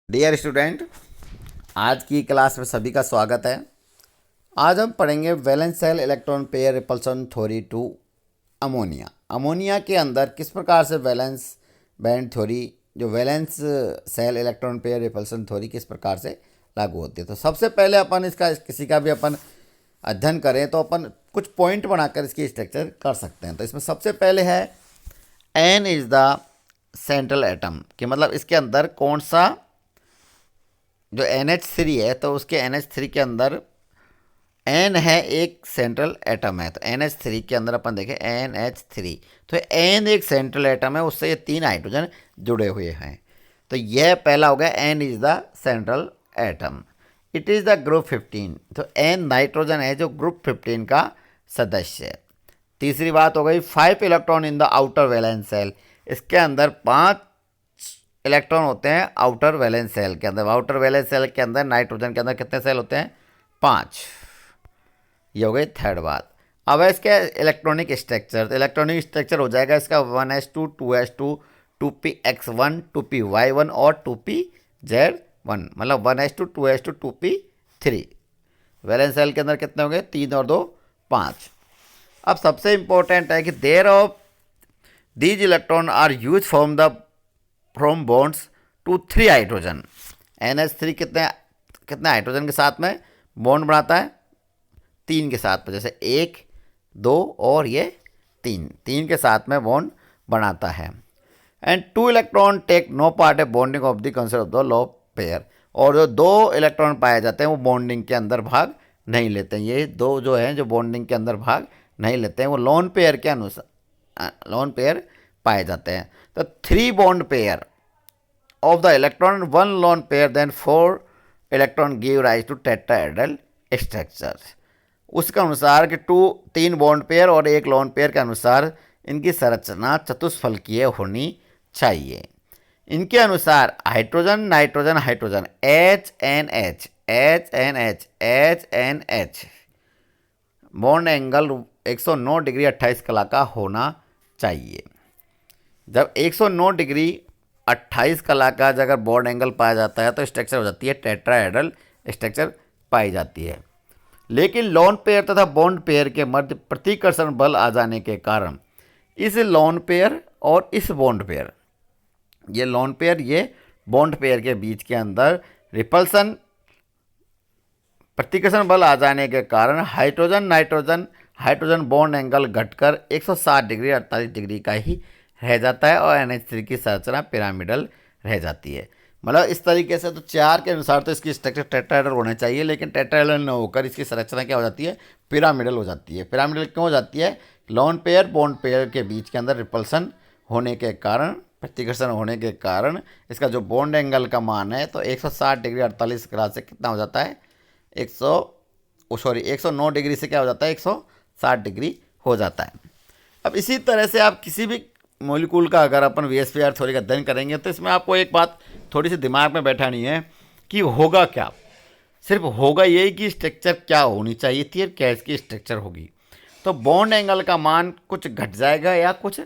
Dear student, आज की class में सभी का स्वागत है। आज हम पढ़ेंगे valence shell electron pair repulsion theory to ammonia. Ammonia के अंदर किस प्रकार से वैलेंस बैंड थ्योरी, जो valence shell electron pair repulsion theory किस प्रकार से लागू होती है। तो सबसे पहले अपन इसका किसी का भी अपन अध्ययन करें तो अपन कुछ पॉइंट बनाकर इसकी स्ट्रक्चर कर सकते हैं। तो इसमें सबसे पहले है N is the central atom, कि मतलब इसके अंदर कौन सा, जो NH3 है तो उसके NH3 के अंदर N है, एक सेंट्रल एटम है। तो NH3 के अंदर अपन देखें NH3, तो N एक सेंट्रल एटम है, उससे ये 3 हाइड्रोजन जुड़े हुए हैं। तो यह पहला हो गया, N is the central atom. It is the group 15, तो N नाइट्रोजन है जो ग्रुप 15 का सदस्य है। तीसरी बात हो गई 5 electron in the outer valence cell, इसके अंदर 5 इलेक्ट्रॉन होते हैं आउटर वैलेंस सेल के अंदर। आउटर वैलेंस सेल के अंदर नाइट्रोजन के अंदर कितने सेल होते हैं? 5। ये हो गई थर्ड बात। अब है इसके इलेक्ट्रॉनिक स्ट्रक्चर। तो इलेक्ट्रॉनिक स्ट्रक्चर हो जाएगा इसका 1s2 2s2 2px1 2py1 और 2pz1, मतलब 1s2 2s2 2p3। Valence shell के अंदर कितने हो गए? 3 और 2 5। अब सबसे इंपॉर्टेंट है कि there of these electron are use from bonds to 3 hydrogen. NH3 कितने कितने हाइड्रोजन के साथ में बॉन्ड बनाता है? 3 के साथ में, जैसे 1 2 और ये 3 के साथ में बॉन्ड बनाता है। And 2 electron take no part a bonding of the concept of the lone pair, और जो 2 इलेक्ट्रॉन पाए जाते हैं वो बॉन्डिंग के अंदर भाग नहीं लेते हैं। ये 2 जो हैं जो बॉन्डिंग के अंदर भाग नहीं लेते हैं, वो लोन पेयर के अनुसार लोन पेयर पाए जाते हैं। तो 3 bond pair of the electron, 1 lone pair, then 4 electron give rise to tetrahedral structures। उसके अनुसार कि 3 बॉन्ड पेयर और 1 लोन पेयर के अनुसार इनकी संरचना चतुष्फलकीय होनी चाहिए। इनके अनुसार hydrogen nitrogen hydrogen HNH HNH HNH bond angle 109 degree 28 कला का होना चाहिए। जब 109 डिग्री 28 कला का अगर बॉन्ड एंगल पाया जाता है तो स्ट्रक्चर हो जाती है टेट्राहेड्रल स्ट्रक्चर पाई जाती है। लेकिन लोन पेयर तथा बॉन्ड पेयर के मध्य प्रतिकर्षण बल आ जाने के कारण इस लोन पेयर और इस बॉन्ड पेयर, ये लोन पेयर ये बॉन्ड पेयर के बीच के अंदर रिपल्सन प्रतिकर्षण बल आ जाने के कारण hydrogen nitrogen hydrogen bond angle घटकर 160 डिग्री 48 डिग्री का ही रह जाता है और NH3 की संरचना पिरामिडल रह जाती है। मतलब इस तरीके से तो 4 के अनुसार तो इसकी स्ट्रक्चर टेट्राहेड्रल होने चाहिए, लेकिन टेट्राहेड्रल न होकर इसकी संरचना क्या हो जाती है? पिरामिडल हो जाती है। पिरामिडल क्यों हो जाती है? लोन पेयर बॉन्ड पेयर के बीच के अंदर रिपल्सन होने के कारण, प्रतिकर्षण होने के कारण इसका जो बॉन्ड एंगल का मान है तो 160 डिग्री 48 ग्राड से कितना हो जाता है? 109 डिग्री से क्या हो जाता है? 160 डिग्री हो जाता है। अब इसी तरह से आप किसी भी मॉलिक्यूल का अगर अपन VSPR थ्योरी का अध्ययन करेंगे तो इसमें आपको एक बात थोड़ी सी दिमाग में बैठानी है कि होगा क्या। सिर्फ होगा यही कि स्ट्रक्चर क्या होनी चाहिए थी और क्या इसकी स्ट्रक्चर होगी। तो बॉन्ड एंगल का मान कुछ घट जाएगा या कुछ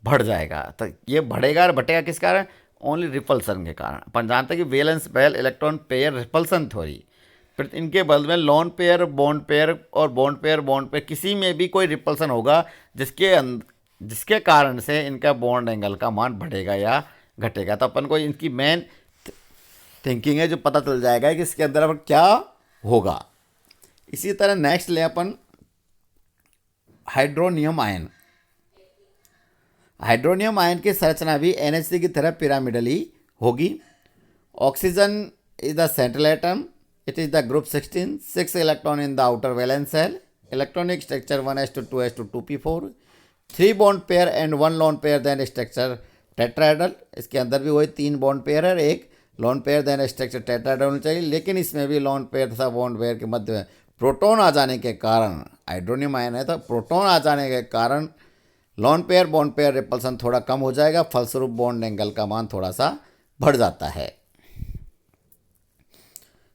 बढ़ जाएगा। तो ये बढ़ेगा और घटेगा किस कारण? ओनली रिपल्सन के कारण। अपन जानते हैं कि वैलेंस बैल इलेक्ट्रॉन पेयर रिपल्सन थ्योरी, फिर इनके बदले में लोन पेयर और बॉन्ड पेयर किसी में भी कोई रिपल्सन होगा जिसके कारण से इनका बॉन्ड एंगल का मान बढ़ेगा या घटेगा। तो अपन को इनकी मेन थिंकिंग है जो पता चल जाएगा कि इसके अंदर अब क्या होगा। इसी तरह नेक्स्ट ले अपन हाइड्रोनियम आयन। हाइड्रोनियम आयन की संरचना भी NH3 की तरह पिरामिडल ही होगी। Oxygen is the central atom, it is the group 16, 6 electron in the outer valence shell, electronic structure 1s2 2s2 2p4, 3 bond pair and 1 lone pair then structure tetrahedral. इसके अंदर भी वही 3 बॉन्ड पेयर है, 1 lone pair then structure tetrahedral होना चाहिए। लेकिन इसमें भी लोन पेयर तथा बॉन्ड पेयर के मध्य में प्रोटॉन आ जाने के कारण, हाइड्रोनियम आयन है तो प्रोटॉन आ जाने के कारण lone pair bond pair repulsion थोड़ा कम हो जाएगा, फलस्वरूप बॉन्ड एंगल का मान थोड़ा सा बढ़ जाता है।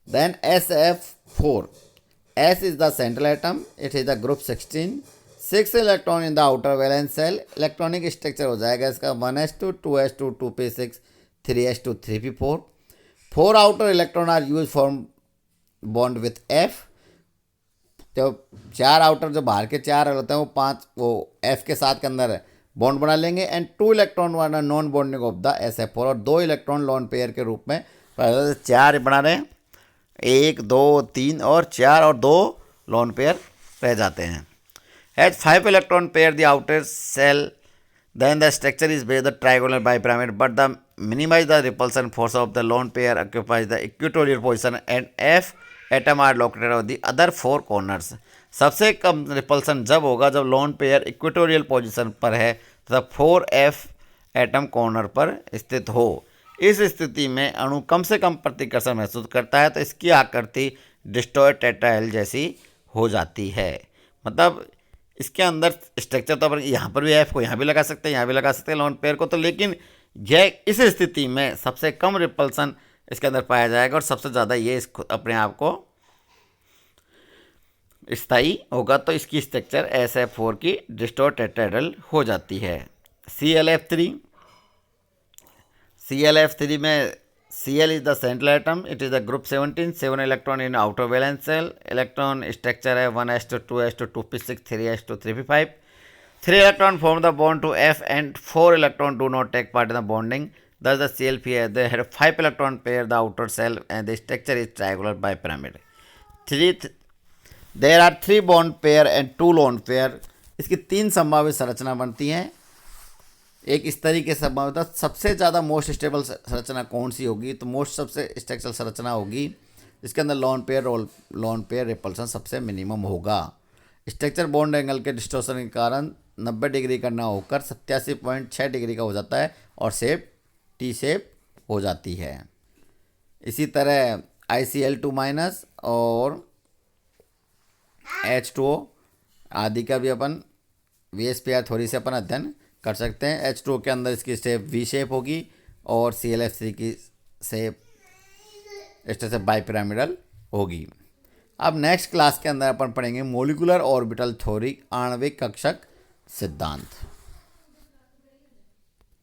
Then SF4, S is the central atom, it is the group 16, 6 electron in the outer valence shell. Electronic structure हो जाएगा इसका 1s2 2s2 2p6 3s2 3p4, 4 outer electron are use form bond with F. तो 4 outer जो बाहर के 4 होते हैं वो एफ के साथ के अंदर बॉन्ड बना लेंगे। And 2 electron one non bonding of the SF4, और 2 इलेक्ट्रॉन लोन पेयर के रूप में 4 बना रहे हैं, 1 2 3 और 4 और 2 लोन पेयर रह जाते हैं। Has 5 electron pair the outer shell, then the structure is based on trigonal bipyramid, but the minimize the repulsion force of the lone pair occupies the equatorial position and F atom are located on the other 4 corners। सबसे कम repulsion जब होगा जब lone pair equatorial position पर है तथा 4F atom corner पर स्थित हो। इस स्थिति में अणु कम से कम प्रतिकर्षण महसूस करता है तो इसकी आकृति डिस्टॉर्ट टेट्राहेड्रल जैसी हो जाती है। मतलब इसके अंदर स्ट्रक्चर तो यहाँ पर भी एफ को यहाँ भी लगा सकते हैं, यहाँ भी लगा सकते हैं लोन पेयर को, तो लेकिन यह इस स्थिति में सबसे कम रिपल्सन इसके अंदर पाया जाएगा और सबसे ज़्यादा ये अपने आप को स्थायी होगा, तो इसकी स्ट्रक्चर SF4 की डिस्टॉर्ट टेट्राहेड्रल हो जाती है। ClF3 में Cl is the central atom, it is the group 17, 7 electron in outer valence shell, electron structure है 1s2 2s2 2p6 3s2 3p5, 3 electron form the bond to F and 4 electron do not take part in the bonding, thus the ClF they had 5 electron pair the outer shell and the structure is triangular bipyramid। There are 3 bond pair and 2 lone pair। इसकी 3 संभावित संरचना बनती हैं, एक इस तरीके से संभावित। सबसे ज़्यादा मोस्ट स्टेबल संरचना कौन सी होगी, तो मोस्ट सबसे स्ट्रक्चरल संरचना होगी इसके अंदर लोन पेयर रिपल्सन सबसे मिनिमम होगा। स्ट्रक्चर बॉन्ड एंगल के डिस्टॉर्शन के कारण 90 डिग्री का ना होकर 87.6 डिग्री का हो जाता है और शेप टी शेप हो जाती है। इसी तरह ICl2- और H2O आदि का भी अपन VSPR थ्योरी से अपन अध्ययन कर सकते हैं। H2O के अंदर इसकी शेप V शेप होगी और ClF3 की शेप इस तरह से बाइपिरामिडल होगी। अब नेक्स्ट क्लास के अंदर अपन पढ़ेंगे मोलिकुलर ऑर्बिटल थ्योरी, आणविक कक्षक सिद्धांत।